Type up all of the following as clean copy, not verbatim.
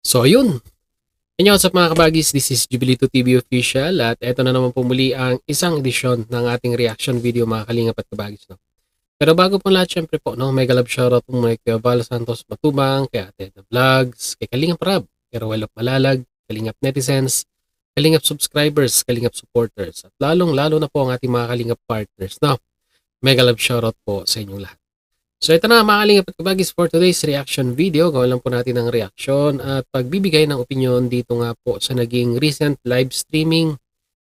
So ayun, inyo sa mga kabagis, this is Jubilito TV Official at eto na naman po muli ang isang edisyon ng ating reaction video mga kalingap at kabagis. No? Pero bago po lahat, syempre po, no, mega love shoutout po muna kay Val Santos Matubang, kay Ate Edna Vlogs, kay Kalingap Rab, kay Roel of Malalag, Kalingap Netizens, Kalingap Subscribers, Kalingap Supporters, at lalong-lalo na po ang ating mga Kalingap Partners. No? Mega love shoutout po sa inyong lahat. So ito na mga kalingap at kabagis for today's reaction video. Gawin lang po natin ang reaction at pagbibigay ng opinion dito nga po sa naging recent live streaming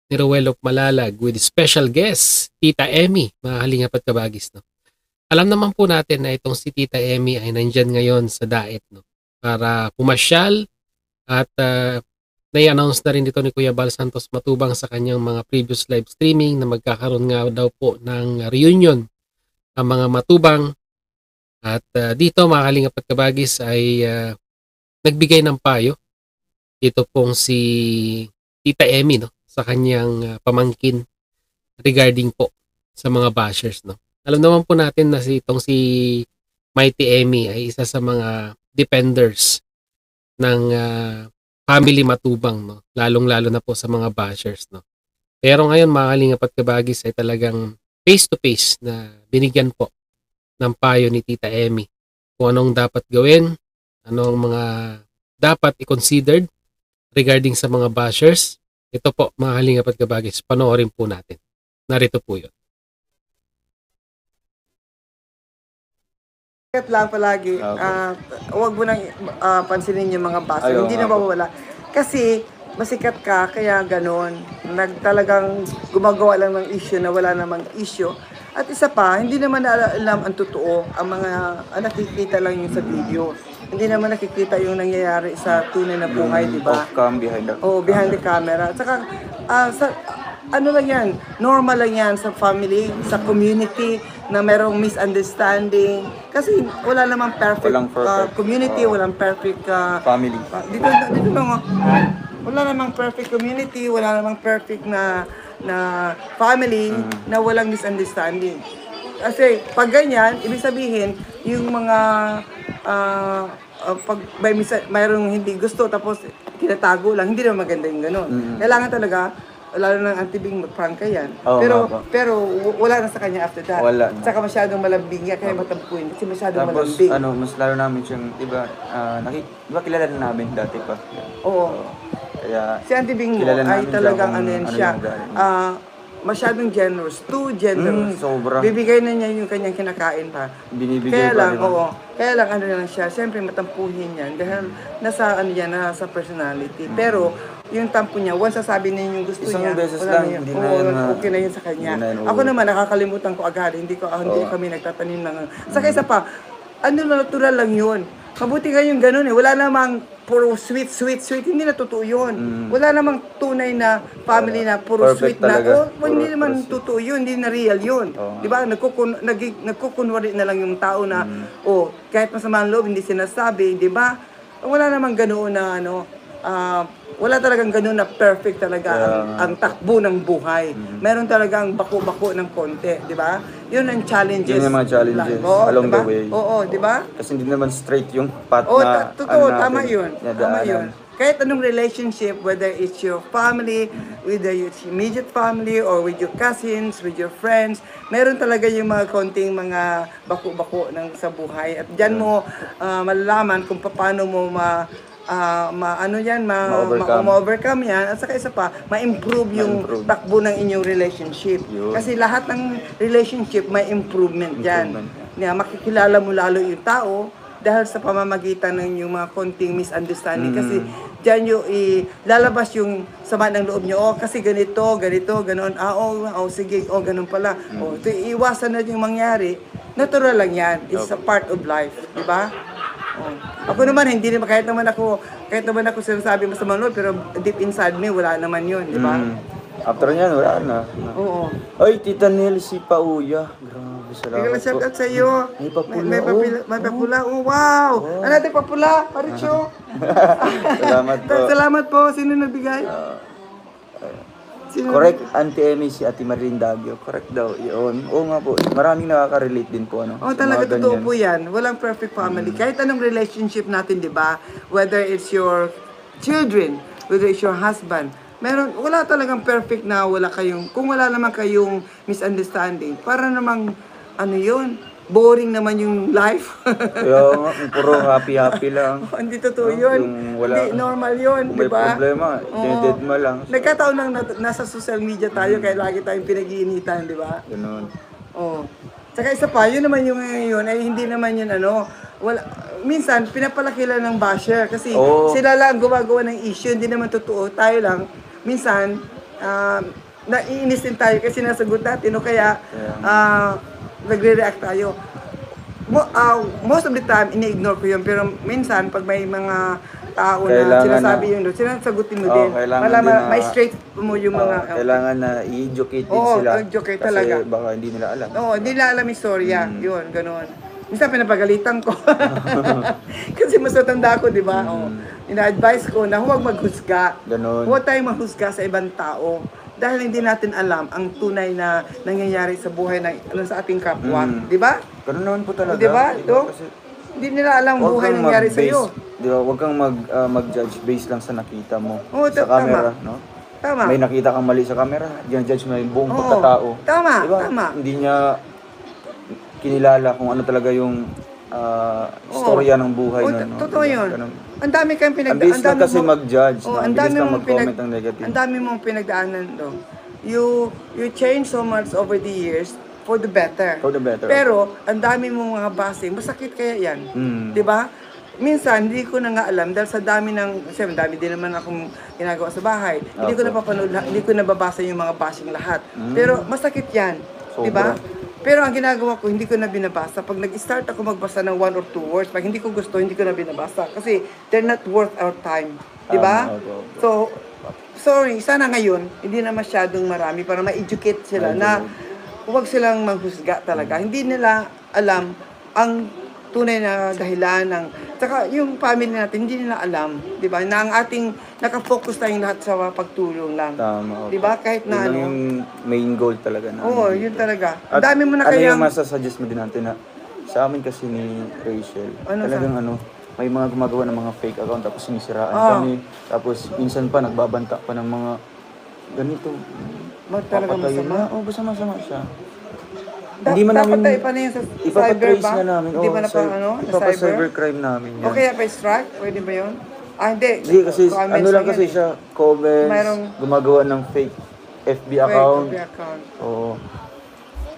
ni Roel of Malalag with special guest, Tita Emmy, mga kalingap at kabagis. No? Alam naman po natin na itong si Tita Emmy ay nandyan ngayon sa Daet, no? Para pumasyal at nai-announce na rin dito ni Kuya Val Santos Matubang sa kanyang mga previous live streaming na magkakaroon nga daw po ng reunion ang mga matubang. At dito mga kalingap at kabagis ay nagbigay ng payo dito pong si Tita Emmy, no, sa kanyang pamangkin regarding po sa mga bashers. No. Alam naman po natin na itong si Mighty Emmy ay isa sa mga defenders ng family matubang, no, lalong-lalo na po sa mga bashers. No. Pero ngayon mga kalingap at kabagis ay talagang face-to-face na binigyan po ng payo ni Tita Emmy kung anong dapat gawin, anong mga dapat i-considered regarding sa mga bashers. Ito po mga kalingap at kabagis, panoorin po natin. Narito po yun. Lang palagi, huwag mo nang pansinin yung mga bashers, hindi na mawawala. Kasi masikat ka, kaya ganon, talagang gumagawa lang ng issue na wala namang issue. At isa pa, hindi naman alam ang totoo, ang mga nakikita lang yung sa video. Hindi naman nakikita yung nangyayari sa tunay na buhay, di ba? Off-cam, behind the behind the camera. Tsaka, ano lang yan, normal lang yan sa family, sa community, na merong misunderstanding. Kasi wala namang perfect, community, walang perfect family. Dito lang, wala namang perfect community, wala namang perfect na family na walang misunderstanding. Kasi pag ganyan, ibig sabihin, yung mga pag mayroong hindi gusto tapos tinatago lang, hindi naman maganda yung gano'n. Kailangan talaga, lalo ng antibing mag-prank yan. Pero wala na sa kanya after that. Wala na. Saka masyadong malambing yan, kaya matampuin. Kasi masyadong Tapos, malambing. mas lalo namin siyang, diba kilala na namin dati pa. Oo. Kaya, si Auntie Bing mo ay talagang siya. Masyadong generous, too generous. Sobra. Bibigay na niya yung kanyang kinakain pa. Binibigay kaya lang, pa kaya lang ano lang siya, siyempre matampuhin yan dahil nasa nasa personality. Pero yung tampo niya, once sasabi niya yung gusto isang niya, beses lang, hindi na yun okay na yun sa kanya. Ako naman, nakakalimutan ko agad, hindi kami nagtatanim ng. Saka isa pa, natural lang yun. Mabuti nga yung ganun wala namang puro sweet, hindi na totoo yun. Wala namang tunay na family na puro sweet na, hindi naman totoo yun, hindi na real yun. Diba? Nagkukunwari na lang yung tao na, kahit masama ang loob, hindi sinasabi, diba? Wala namang ganoon na wala talagang gano'n na perfect talaga ang takbo ng buhay. Meron talagang bako-bako ng konti, di ba? Yun ang challenges. Yun yung mga challenges along the way. Oo, di ba? Kasi hindi naman straight yung path na totoo, tama yun. Tama yun. Kahit anong relationship, whether it's your family, whether it's immediate family, or with your cousins, with your friends, meron talaga yung mga konting mga bako-bako sa buhay. At dyan mo malalaman kung paano mo ma-overcome yan, at saka isa pa, ma-improve yung takbo ng inyong relationship. Kasi lahat ng relationship may improvement dyan. Makikilala mo lalo yung tao dahil sa pamamagitan ng yung mga konting misunderstanding. Kasi dyan yung lalabas yung sama ng loob nyo, kasi ganito, ganon, sige, ganun pala. Iwasan na yung mangyari. Natural lang yan. It's a part of life, di ba? Ako naman, hindi naman, kahit naman ako sinasabi masama loob, pero deep inside me, wala naman yun, di ba? After nyan, wala na. Oo. Ay, Tita Nel, si Pauya. Grabe, salamat po. Shout out sa iyo. May papula. May papula. Oh, wow! Ano natin papula? Paricho. Salamat po. Salamat po. Sino nagbigay? Correct, Auntie Emmy, si Ate Marilyn Daguio. Correct daw, yun. Oo nga po, maraming nakaka-relate din po, ano. Oh, sa talaga mga totoo ganyan. po 'yan. Walang perfect family. Kahit anong relationship natin, 'di ba? Whether it's your children, whether it's your husband, wala talagang perfect na wala kayong, kung wala naman kayong misunderstanding, para namang, ano yun, boring naman yung life. Kaya nga, kung puro happy-happy lang. Hindi totoo No? yun. Yung wala, Hindi, normal yun, kung di may ba? problema, Oo. dinededma lang. Nagkataon lang nasa social media tayo, kaya lagi tayong pinag-iinitan, di ba? Ganun. Oo. Tsaka isa pa, yun naman yung ngayon, ay hindi naman yun wala, minsan, pinapalaki lang ng basher, kasi Oo. sila lang gumagawa ng issue, hindi naman totoo, tayo lang, minsan, naiinis din tayo kasi nasagot natin, o kaya, nagre-react tayo. Most of the time, ini-ignore ko yun. Pero minsan, pag may mga tao na sinasabi yun, sinasagutin mo din. May straight mo yung mga... Kailangan na i-educate din Oo, sila. educate kasi talaga. baka hindi nila alam. Oo, hindi nila alam yung storya. Yun, ganun. Minsan pinapagalitan ko. Kasi mas matanda ako, di ba? Ina-advise ko na huwag maghusga. Ganun. Huwag tayong maghusga sa ibang tao. Dahil hindi natin alam ang tunay na nangyayari sa buhay ng sa ating kapwa. Di ba? Ganun naman po talaga. Di ba? Kasi Hindi nila alam ang buhay nangyayari sa iyo. Di ba? Huwag kang mag-judge based lang sa nakita mo Oo, sa camera, no? Tama. May nakita kang mali sa camera, judge mo yung buong pagkatao. Tama, Diba? tama. Hindi niya kinilala kung ano talaga yung storya ng buhay na. No? Totoo Diba? yun. Ganun. Ang dami kang Ang bilis lang kasi mag-judge, no? Ang bilis lang mag-comment ng negative. Ang dami mong pinagdaanan do. You change so much over the years for the better. For the better. Pero ang dami mong mga base, masakit kaya 'yan. 'Di ba? Minsan hindi ko na nga alam dahil sa dami siyempre dami din naman akong ginagawa sa bahay. Hindi ko napapanood, hindi ko nababasa yung mga bashing lahat. Pero masakit 'yan. 'Di ba? Pero ang ginagawa ko, hindi ko na binabasa. Pag nag-start ako magbasa ng 1 or 2 words, pag hindi ko gusto, hindi ko na binabasa. Kasi they're not worth our time. Di ba? So, sorry, sana ngayon, hindi na masyadong marami para ma-educate sila na huwag silang maghusga talaga. Hindi nila alam ang tunay na dahilan ng... Saka yung family natin, hindi nila alam. Di ba? Na ang ating nakafocus tayong lahat sa pagtulong lang. Tama. Di ba? Kahit na yun yung main goal talaga na. Oo, yun talaga. At Ang dami mo na ano kayang... yung masasuggest mo din natin na sa amin kasi ni Rachel, talagang may mga gumagawa ng mga fake account tapos sinisiraan kami. Tapos minsan pa nagbabanta pa ng mga ganito. Talaga papatayin masama? na. Oo, masama siya. Hindi man namin Dapat pa na yun sa cyber ipapatrace ba? na namin. Hindi ba na pa na Ipapacyber crime namin yan. O kaya pa strike? Pwede ba yun? Hindi. Hindi kasi Comments ano lang yan kasi eh. siya, comments, gumagawa ng fake FB account. Fake account. Oo.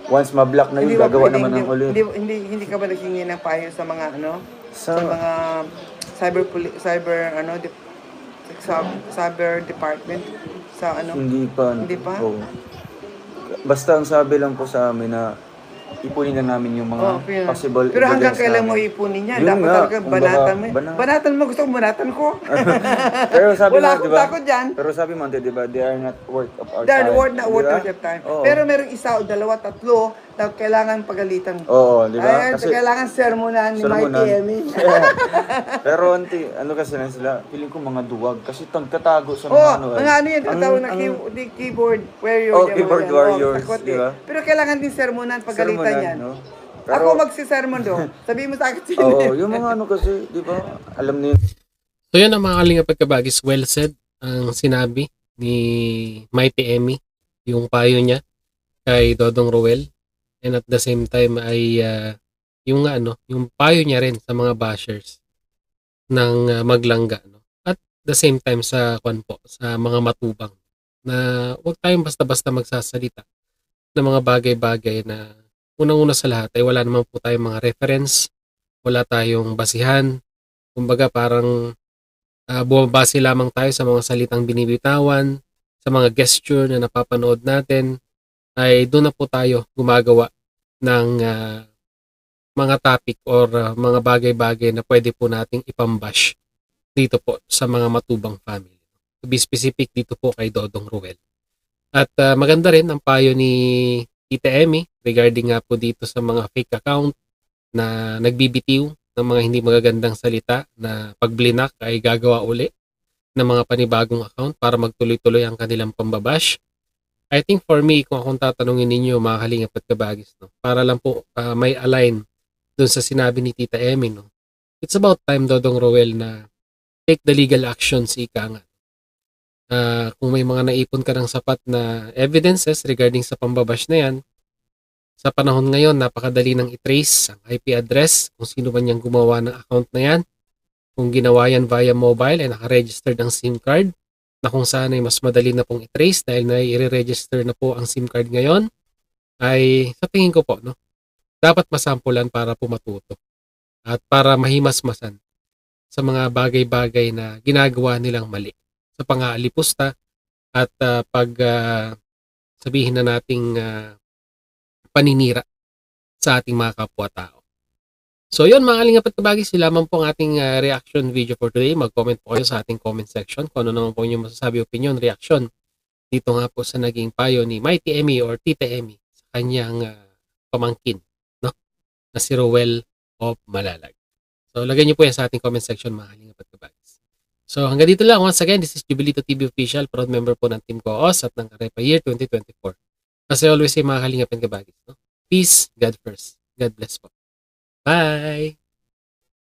Once ma-block na yun, Hindi ba gagawa pwedeng- naman ng ulit. Hindi ka ba naghingi ng payo sa mga sa mga cyber department sa Hindi pa. Hindi pa? Oo. Basta ang sabi lang po sa amin na ipunin na namin yung mga yun. possible Pero hanggang evidence kailan namin. mo ipunin yan? Yun Dapat nga, talaga kumbaga, banatan mo. Banatan mo, gusto ko banatan ko. Pero sabi Wala mo, akong di ba? takot dyan. Pero sabi mo, di ba, they are not worth of our Dahil time. worth na Di worth ba? of your time. Oo. Pero merong isa o dalawa, tatlo na kailangan pagalitan. Oo, di ba? Ay, kailangan sermonan ni Sermonan. Mighty Emmy. Pero ano kasi lang sila, feeling ko mga duwag. Kasi tagtatago sa mga Mga ano yan, tinatawag na keyboard warrior. keyboard warriors, takot di ba? Pero kailangan din sermonan, pagalitan yan. no? Ako magsisermon do. Sabihin mo sa akin sino. Oo, yung mga ano kasi, di ba? Alam niyo yun. So yan ang mga kalingap pagkabagis. Well said ang sinabi ni Mighty Emmy, yung payo niya kay Dodong Roel. And at the same time ay yung payo niya rin sa mga bashers ng maglangga. No? At the same time sa sa mga matubang na huwag tayong basta-basta magsasalita ng mga bagay-bagay na unang-una sa lahat ay wala naman po tayong mga reference, wala tayong basihan. Kumbaga parang bumabase lamang tayo sa mga salitang binibitawan, sa mga gesture na napapanood natin, ay doon na po tayo gumagawa ng mga topic or mga bagay-bagay na pwede po nating ipambash dito po sa mga matubang family. To be specific dito po kay Dodong Ruel. At maganda rin ang payo ni Tita Emmy regarding nga po dito sa mga fake account na nagbibitiw ng mga hindi magagandang salita na pag blinak ay gagawa uli ng mga panibagong account para magtuloy-tuloy ang kanilang pambabash. I think for me, kung akong tatanungin ninyo mga kalingap at kabagis, no, para lang po may align dun sa sinabi ni Tita Emmy, no, it's about time, Dodong Roel, na take the legal actions, ika nga. Kung may mga naipon ka ng sapat na evidences regarding sa pambabash na yan, sa panahon ngayon, napakadali nang i-trace ang IP address, kung sino man yung gumawa ng account na yan. Kung ginawa yan via mobile ay nakaregister ng SIM card, na kung saan ay mas madali na pong i-trace dahil na i-register na po ang SIM card ngayon, ay sa tingin ko po, no, dapat masampulan para po matuto at para mahimasmasan sa mga bagay-bagay na ginagawa nilang mali sa pang-aalipusta at sabihin na nating paninira sa ating mga kapwa-tao. So yun mga kalingap at kabagis, sila man po ang ating reaction video for today. Mag-comment po kayo sa ating comment section kung ano naman po inyong masasabi, opinion, reaction dito nga po sa naging payo ni Mighty Emmy or Tita Emmy sa kanyang pamangkin, no, na si Roel of Malalag. So lagay niyo po yan sa ating comment section mga kalingap at kabagis. So hanggang dito lang. Once again, this is Jubilito TV Official, proud member po ng Team Koos at ng Karepa Year 2024. As I always say mga kalingap and kabagis, no? Peace, God first. God bless po. Bye!